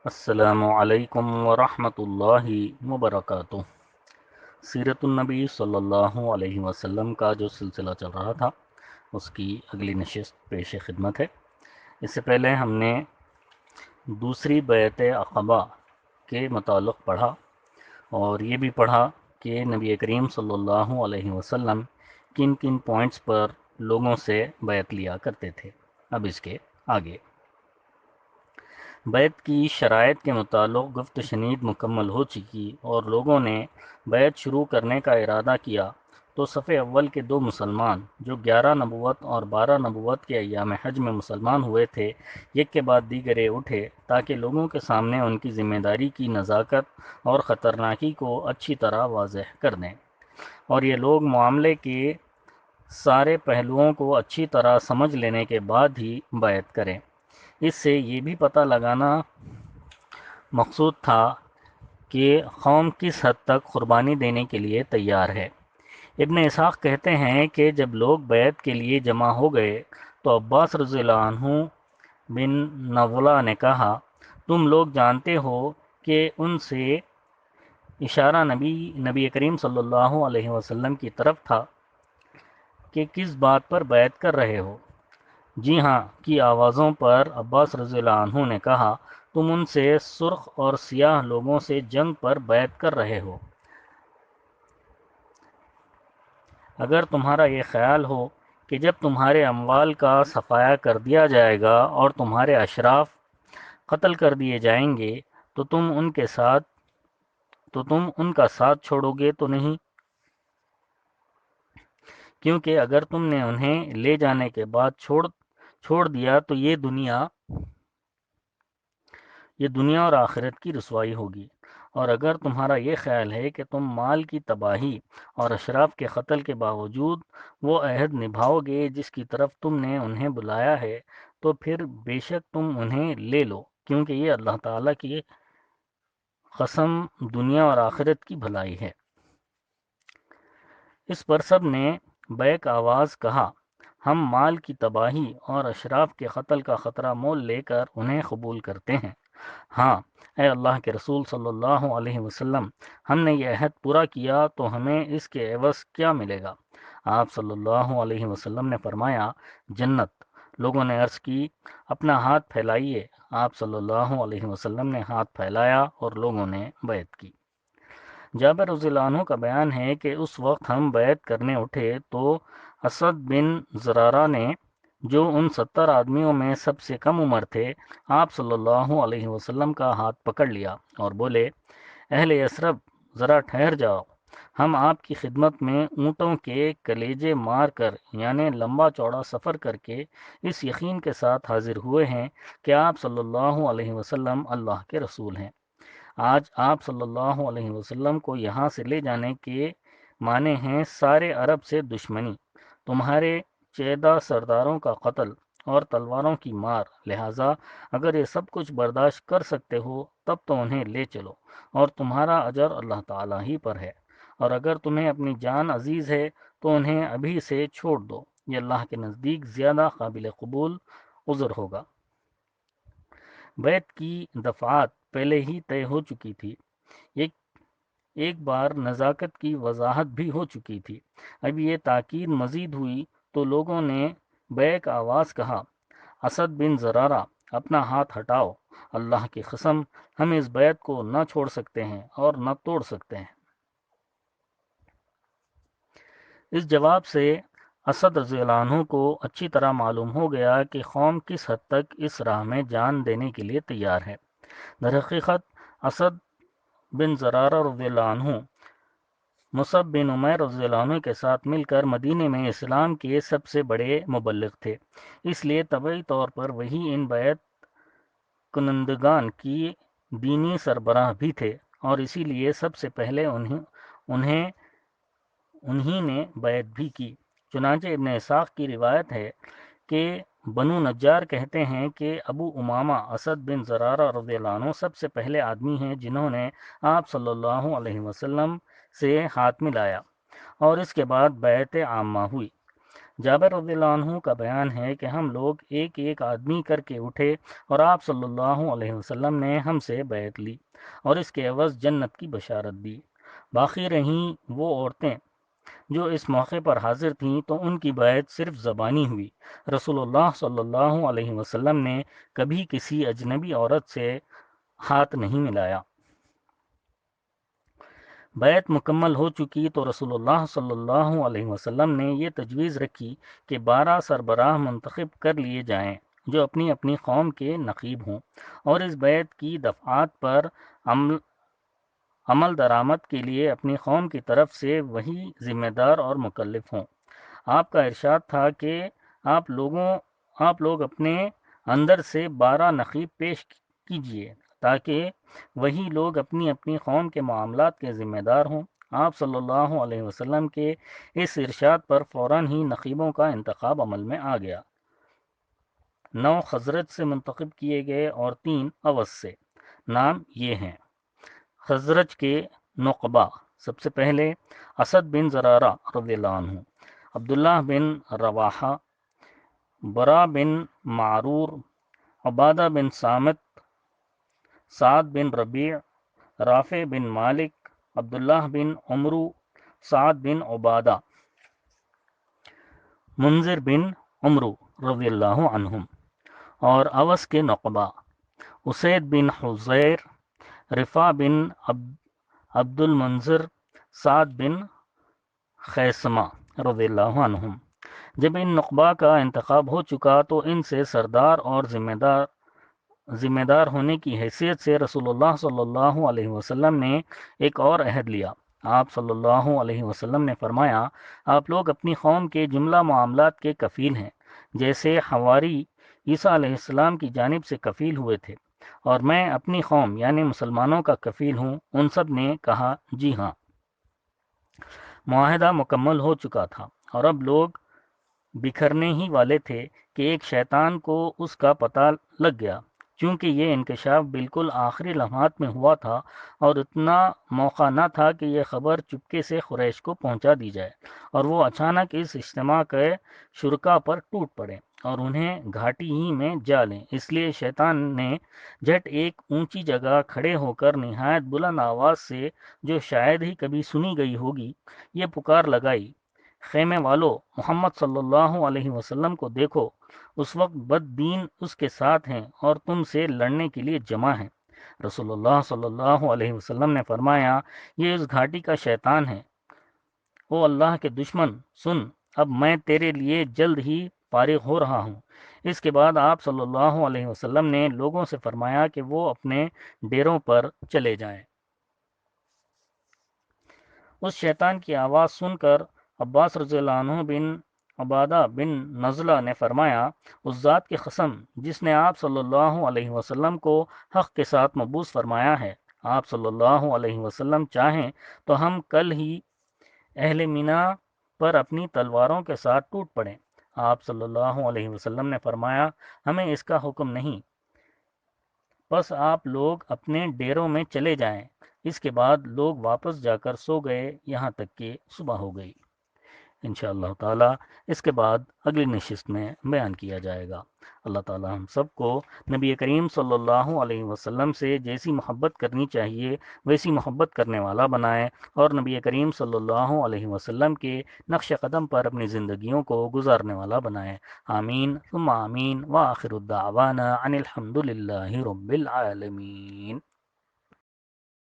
السلام علیکم ورحمۃ اللہ وبرکاتہ۔ سیرت النبی صلی اللہ علیہ وسلم کا جو سلسلہ چل رہا تھا اس کی اگلی نشست پیش خدمت ہے۔ اس سے پہلے ہم نے دوسری بیعت عقبہ کے متعلق پڑھا اور یہ بھی پڑھا کہ نبی کریم صلی اللہ علیہ وسلم کن کن پوائنٹس پر لوگوں سے بیعت لیا کرتے تھے۔ اب اس کے آگے بیعت کی شرائط کے متعلق گفت شنید مکمل ہو چکی اور لوگوں نے بیعت شروع کرنے کا ارادہ کیا تو صف اول کے دو مسلمان جو 11 نبوت اور 12 نبوت کے ایام حج میں مسلمان ہوئے تھے، ایک کے بعد دیگرے اٹھے تاکہ لوگوں کے سامنے ان کی ذمہ داری کی نزاکت اور خطرناکی کو اچھی طرح واضح کر دیں، اور یہ لوگ معاملے کے سارے پہلوؤں کو اچھی طرح سمجھ لینے کے بعد ہی بیعت کریں۔ اس سے یہ بھی پتہ لگانا مقصود تھا کہ قوم کس حد تک قربانی دینے کے لیے تیار ہے۔ ابن اسحاق کہتے ہیں کہ جب لوگ بیعت کے لیے جمع ہو گئے تو عباس رضی اللہ عنہ بن نولا نے کہا، تم لوگ جانتے ہو کہ ان سے اشارہ نبی کریم صلی اللہ علیہ وسلم کی طرف تھا کہ کس بات پر بیعت کر رہے ہو؟ جی ہاں کی آوازوں پر عباس رضی اللہ عنہ نے کہا، تم ان سے سرخ اور سیاہ لوگوں سے جنگ پر بیعت کر رہے ہو۔ اگر تمہارا یہ خیال ہو کہ جب تمہارے اموال کا صفایا کر دیا جائے گا اور تمہارے اشراف قتل کر دیے جائیں گے تو تم ان کا ساتھ چھوڑو گے تو نہیں؟ کیونکہ اگر تم نے انہیں لے جانے کے بعد چھوڑ دیا تو یہ دنیا اور آخرت کی رسوائی ہوگی، اور اگر تمہارا یہ خیال ہے کہ تم مال کی تباہی اور اشراف کے قتل کے باوجود وہ عہد نبھاؤ گے جس کی طرف تم نے انہیں بلایا ہے، تو پھر بے شک تم انہیں لے لو، کیونکہ یہ اللہ تعالیٰ کی قسم دنیا اور آخرت کی بھلائی ہے۔ اس پر سب نے بیک آواز کہا، ہم مال کی تباہی اور اشراف کے قتل کا خطرہ مول لے کر انہیں قبول کرتے ہیں۔ ہاں اے اللہ کے رسول صلی اللہ علیہ وسلم، ہم نے یہ عہد پورا کیا تو ہمیں اس کے عوض کیا ملے گا؟ آپ صلی اللہ علیہ وسلم نے فرمایا، جنت۔ لوگوں نے عرض کی، اپنا ہاتھ پھیلائیے۔ آپ صلی اللہ علیہ وسلم نے ہاتھ پھیلایا اور لوگوں نے بیعت کی۔ جابر رضی اللہ عنہ کا بیان ہے کہ اس وقت ہم بیعت کرنے اٹھے تو اسد بن زرارہ نے، جو ان 70 آدمیوں میں سب سے کم عمر تھے، آپ صلی اللہ علیہ وسلم کا ہاتھ پکڑ لیا اور بولے، اہل یثرب ذرا ٹھہر جاؤ، ہم آپ کی خدمت میں اونٹوں کے کلیجے مار کر یعنی لمبا چوڑا سفر کر کے اس یقین کے ساتھ حاضر ہوئے ہیں کہ آپ صلی اللہ علیہ وسلم اللہ کے رسول ہیں۔ آج آپ صلی اللہ علیہ وسلم کو یہاں سے لے جانے کے معنی ہیں سارے عرب سے دشمنی، تمہارے چیدہ سرداروں کا قتل اور تلواروں کی مار، لہٰذا اگر یہ سب کچھ برداشت کر سکتے ہو تب تو انہیں لے چلو، اور تمہارا اجر اللہ تعالیٰ ہی پر ہے، اور اگر تمہیں اپنی جان عزیز ہے تو انہیں ابھی سے چھوڑ دو، یہ اللہ کے نزدیک زیادہ قابل قبول عذر ہوگا۔ بیعت کی دفعات پہلے ہی طے ہو چکی تھی، ایک بار نزاکت کی وضاحت بھی ہو چکی تھی، اب یہ تاکید مزید ہوئی تو لوگوں نے بیک آواز کہا، اسد بن زرارہ اپنا ہاتھ ہٹاؤ، اللہ کی قسم ہم اس بیعت کو نہ چھوڑ سکتے ہیں اور نہ توڑ سکتے ہیں۔ اس جواب سے اسد رضی اللہ عنہ کو اچھی طرح معلوم ہو گیا کہ قوم کس حد تک اس راہ میں جان دینے کے لیے تیار ہے۔ در حقیقت اسد بن زرارہ رضی اللہ عنہ مصعب بن عمیر رضی اللہ عنہ کے ساتھ مل کر مدینے میں اسلام کے سب سے بڑے مبلغ تھے، اس لیے طبعی طور پر وہی ان بیعت کنندگان کی دینی سربراہ بھی تھے، اور اسی لیے سب سے پہلے انہی نے بیعت بھی کی۔ چنانچہ ابن اسحاق کی روایت ہے کہ بنو نجار کہتے ہیں کہ ابو امامہ اسد بن زرارہ رضی اللہ عنہ سب سے پہلے آدمی ہیں جنہوں نے آپ صلی اللہ علیہ وسلم سے ہاتھ ملایا، اور اس کے بعد بیعت عامہ ہوئی۔ جابر رضی اللہ عنہ کا بیان ہے کہ ہم لوگ ایک ایک آدمی کر کے اٹھے اور آپ صلی اللہ علیہ وسلم نے ہم سے بیعت لی اور اس کے عوض جنت کی بشارت دی۔ باقی رہیں وہ عورتیں جو اس موقع پر حاضر تھیں تو ان کی بیعت صرف زبانی ہوئی۔ رسول اللہ صلی اللہ علیہ وسلم نے کبھی کسی اجنبی عورت سے ہاتھ نہیں ملایا۔ بیعت مکمل ہو چکی تو رسول اللہ صلی اللہ علیہ وسلم نے یہ تجویز رکھی کہ 12 سربراہ منتخب کر لیے جائیں جو اپنی اپنی قوم کے نقیب ہوں، اور اس بیعت کی دفعات پر عمل درآمد کے لیے اپنی قوم کی طرف سے وہی ذمہ دار اور مکلف ہوں۔ آپ کا ارشاد تھا کہ آپ لوگ اپنے اندر سے 12 نقیب پیش کیجئے تاکہ وہی لوگ اپنی اپنی قوم کے معاملات کے ذمہ دار ہوں۔ آپ صلی اللہ علیہ وسلم کے اس ارشاد پر فوراً ہی نقیبوں کا انتخاب عمل میں آ گیا۔ 9 خزرج سے منتخب کیے گئے اور 3 اوس سے۔ نام یہ ہیں: خزرج کے نقبہ، سب سے پہلے اسد بن زرارہ رضی اللہ عنہ، عبداللہ بن رواحہ، برا بن معرور، عبادہ بن صامت، سعد بن ربیع، رافع بن مالک، عبداللہ بن عمرو، سعد بن عبادہ، منذر بن عمرو رضی اللہ عنہم۔ اور اوس کے نقبہ: اسید بن حضیر، رفا بن عبد المنذر، سعد بن خیثمہ رضی اللہ عنہم۔ جب ان نقبہ کا انتخاب ہو چکا تو ان سے سردار اور ذمہ دار ہونے کی حیثیت سے رسول اللہ صلی اللہ علیہ وسلم نے ایک اور عہد لیا۔ آپ صلی اللہ علیہ وسلم نے فرمایا، آپ لوگ اپنی قوم کے جملہ معاملات کے کفیل ہیں، جیسے حواری عیسیٰ علیہ السلام کی جانب سے کفیل ہوئے تھے، اور میں اپنی قوم یعنی مسلمانوں کا کفیل ہوں۔ ان سب نے کہا، جی ہاں۔ معاہدہ مکمل ہو چکا تھا اور اب لوگ بکھرنے ہی والے تھے کہ ایک شیطان کو اس کا پتہ لگ گیا۔ چونکہ یہ انکشاف بالکل آخری لمحات میں ہوا تھا اور اتنا موقع نہ تھا کہ یہ خبر چپکے سے قریش کو پہنچا دی جائے، اور وہ اچانک اس اجتماع کے شرکا پر ٹوٹ پڑے اور انہیں گھاٹی ہی میں جا لیں۔ اس لیے شیطان نے جھٹ ایک اونچی جگہ کھڑے ہو کر نہایت بلند آواز سے، جو شاید ہی کبھی سنی گئی ہوگی، یہ پکار لگائی، خیمے والو، محمد صلی اللہ علیہ وسلم کو دیکھو، اس وقت بد دین اس کے ساتھ ہیں اور تم سے لڑنے کے لیے جمع ہیں۔ رسول اللہ صلی اللہ علیہ وسلم نے فرمایا، یہ اس گھاٹی کا شیطان ہے۔ او اللہ کے دشمن، سن، اب میں تیرے لیے جلد ہی فارغ ہو رہا ہوں۔ اس کے بعد آپ صلی اللہ علیہ وسلم نے لوگوں سے فرمایا کہ وہ اپنے ڈیروں پر چلے جائیں۔ اس شیطان کی آواز سن کر عباس رضی اللہ عنہ بن عبادہ بن نزلہ نے فرمایا، اس ذات کی قسم جس نے آپ صلی اللہ علیہ وسلم کو حق کے ساتھ مبعوث فرمایا ہے، آپ صلی اللہ علیہ وسلم چاہیں تو ہم کل ہی اہل مینا پر اپنی تلواروں کے ساتھ ٹوٹ پڑیں۔ آپ صلی اللہ علیہ وسلم نے فرمایا، ہمیں اس کا حکم نہیں، بس آپ لوگ اپنے ڈیروں میں چلے جائیں۔ اس کے بعد لوگ واپس جا کر سو گئے یہاں تک کہ صبح ہو گئی۔ انشاءاللہ تعالی اس کے بعد اگلی نشست میں بیان کیا جائے گا۔ اللہ تعالی ہم سب کو نبی کریم صلی اللہ علیہ وسلم سے جیسی محبت کرنی چاہیے ویسی محبت کرنے والا بنائے، اور نبی کریم صلی اللہ علیہ وسلم کے نقش قدم پر اپنی زندگیوں کو گزارنے والا بنائے۔ آمین ثم آمین، وآخر الدعوانا ان الحمد للہ رب العالمین۔